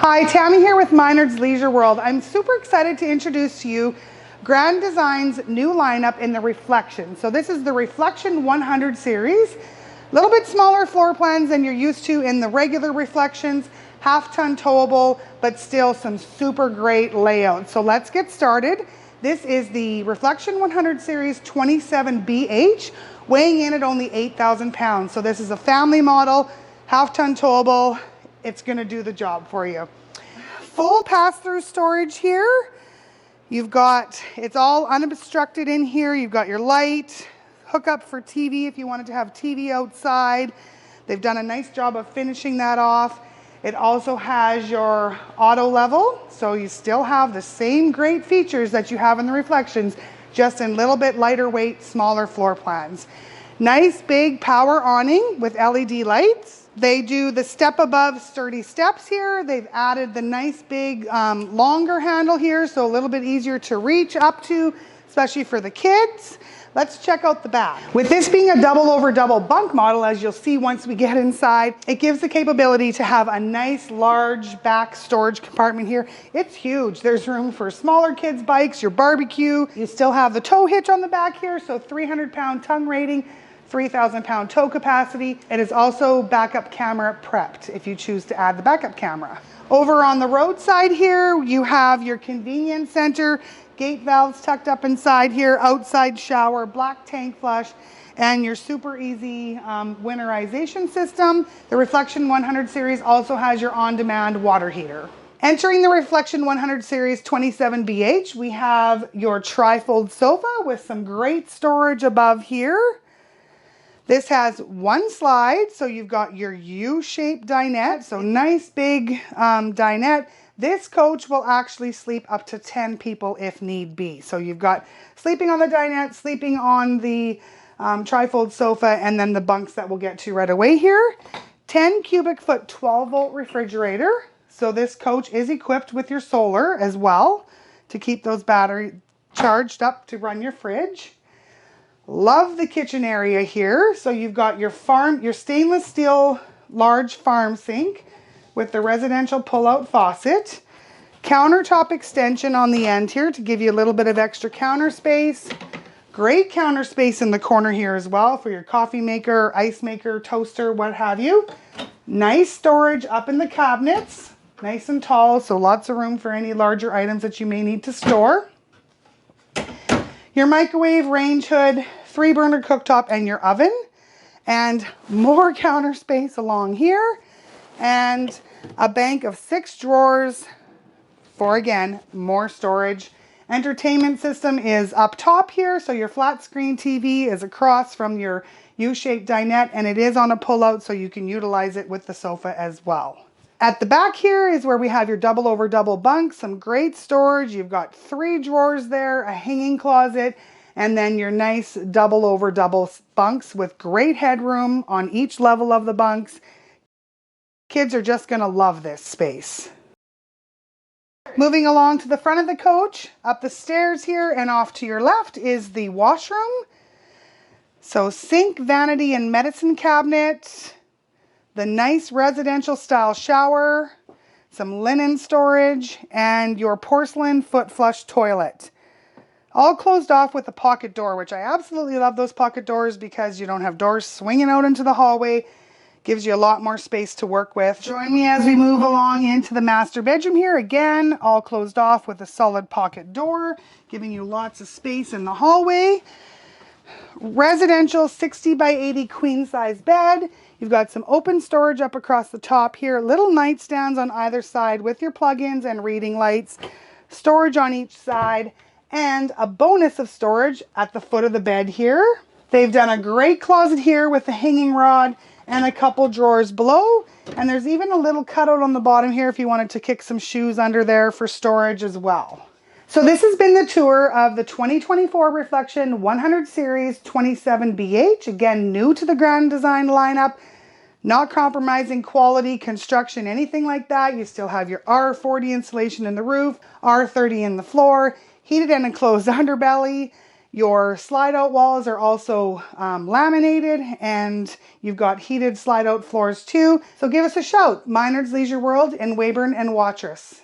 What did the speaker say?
Hi, Tammy here with Minard's Leisure World. I'm super excited to introduce to you Grand Design's new lineup in the Reflection. So this is the Reflection 100 series. A little bit smaller floor plans than you're used to in the regular Reflections, half-ton towable, but still some super great layouts. So let's get started. This is the Reflection 100 series 27BH, weighing in at only 8,000 pounds. So this is a family model, half-ton towable. It's gonna do the job for you. Full pass-through storage here. You've got, it's all unobstructed in here. You've got your light, hookup for TV if you wanted to have TV outside. They've done a nice job of finishing that off. It also has your auto level, so you still have the same great features that you have in the Reflections, just in a little bit lighter weight, smaller floor plans. Nice big power awning with LED lights. They do the step above sturdy steps here. They've added the nice big longer handle here, so a little bit easier to reach up to, especially for the kids. Let's check out the back. With this being a double over double bunk model, as you'll see once we get inside, it gives the capability to have a nice large back storage compartment here. It's huge. There's room for smaller kids' bikes, your barbecue. You still have the tow hitch on the back here, so 300-pound tongue rating, 3,000-pound tow capacity. It is also backup camera prepped if you choose to add the backup camera. Over on the roadside here, you have your convenience center, gate valves tucked up inside here, outside shower, black tank flush, and your super easy winterization system. The Reflection 100 series also has your on-demand water heater. Entering the Reflection 100 series 27BH, we have your tri-fold sofa with some great storage above here. This has one slide, so you've got your U-shaped dinette, so nice big dinette. This coach will actually sleep up to 10 people if need be. So you've got sleeping on the dinette, sleeping on the tri-fold sofa, and then the bunks that we'll get to right away here. 10 cubic foot 12-volt refrigerator. So this coach is equipped with your solar as well to keep those batteries charged up to run your fridge. Love the kitchen area here. So you've got your stainless steel large farm sink with the residential pull-out faucet. Countertop extension on the end here to give you a little bit of extra counter space. Great counter space in the corner here as well for your coffee maker, ice maker, toaster, what have you. Nice storage up in the cabinets. Nice and tall, so lots of room for any larger items that you may need to store. Your microwave, range hood, 3-burner cooktop, and your oven. And more counter space along here. And a bank of 6 drawers for, again, more storage. Entertainment system is up top here, so your flat screen TV is across from your U-shaped dinette, and it is on a pull-out, so you can utilize it with the sofa as well. At the back here is where we have your double over double bunk, some great storage. You've got 3 drawers there, a hanging closet, and then your nice double over double bunks with great headroom on each level of the bunks. Kids are just gonna love this space. Moving along to the front of the coach, up the stairs here and off to your left is the washroom. So sink, vanity, and medicine cabinet. The nice residential style shower, some linen storage, and your porcelain foot flush toilet. All closed off with a pocket door, which I absolutely love those pocket doors because you don't have doors swinging out into the hallway. Gives you a lot more space to work with. Join me as we move along into the master bedroom here. Again, all closed off with a solid pocket door, giving you lots of space in the hallway. Residential 60 by 80 queen size bed. You've got some open storage up across the top here, little nightstands on either side with your plug-ins and reading lights, storage on each side, and a bonus of storage at the foot of the bed here. They've done a great closet here with the hanging rod and a couple drawers below, and there's even a little cutout on the bottom here if you wanted to kick some shoes under there for storage as well. So this has been the tour of the 2024 Reflection 100 Series 27BH. Again, new to the Grand Design lineup, not compromising quality, construction, anything like that. You still have your R40 insulation in the roof, R30 in the floor, heated and enclosed underbelly. Your slide out walls are also laminated, and you've got heated slide out floors too. So give us a shout. Minard's Leisure World in Weyburn and Watrous.